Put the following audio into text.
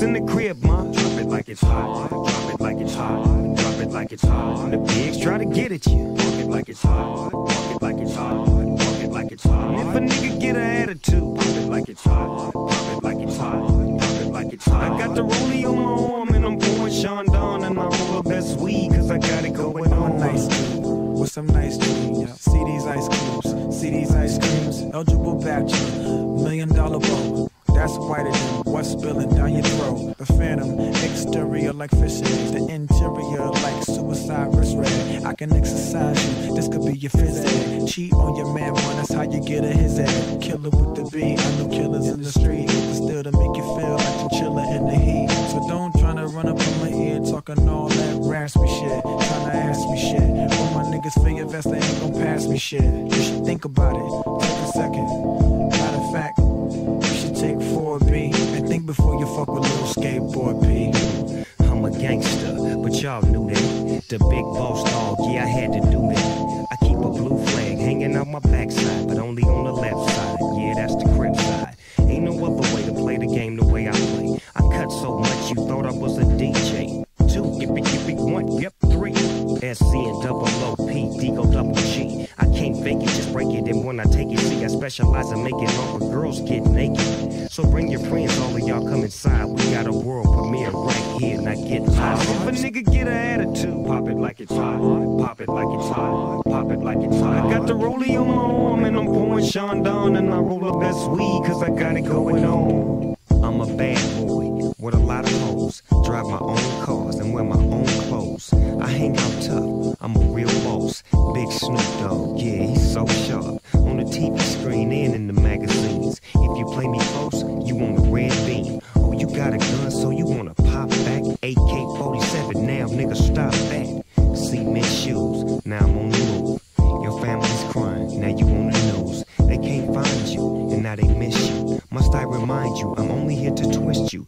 What's in the crib, ma? Drop it like it's hot. Drop it like it's hot. Drop it like it's hot. The pigs try to get at you. Walk it like it's hot. Walk it like it's hot. Walk it like it's hot. If a nigga get an attitude, pop it like it's hot. Pop it like it's hot. Pop it like it's hot. I got the rollie on my arm and I'm pouring Sean Dawn and I roll the best weed cause I got it going on. Nice dude with some nice dreams. See these ice cubes, see these ice creams. Eligible bachelor, $1 million bowl. That's whiter than what's spilling down your throat. The phantom, exterior like fish eggs, the interior like suicide wrist red. I can exercise you, this could be your phys ed. Cheat on your man, man, that's how you get a his head. Killer with the beat, I know killers in the street, but still to make you feel like you're chilling in the heat. So don't tryna run up on my ear talking all that raspy shit, tryna ask me shit. All my niggas feel your vest, they ain't gon' pass me shit. You should think about it, take a second. Matter of fact, you should take 4B and think before you fuck with little skateboard P. I'm a gangster, but y'all knew that. The big boss dog, yeah, I had to do that. I keep a blue flag hanging out my backside, but only on the left side. Yeah, that's the crib side. Ain't no other way to play the game the way I play. I cut so much you thought I was a DJ. 2, yippee, 1, yep, 3. SC and double OP, Deagle double G. I can't fake it, just break it. And when I take it, see, I specialize in making all the girls get naked. So bring your friends, all of y'all come inside. We got a world premiere right here, not get tired. If a nigga get an attitude, pop it like it's hot. Pop it like it's hot. Pop it like it's hot. I got the rollie on my arm and I'm pouring Sean Dawn and I roll the best weed cause I got it going on. I'm a bad boy with a lot of hoes. Drive my own cars and wear my own clothes. I hang out tough, I'm a real boss. Big Snoop Dogg, yeah, he's so sharp. On the TV screen and in the magazines. If you play me close, you want a red beam. Oh, you got a gun, so you wanna pop back? AK-47, now nigga stop that. Cement shoes, now I'm on the move. Your family's crying, now you on the news. They can't find you, and now they miss you. Must I remind you, I'm only here to twist you.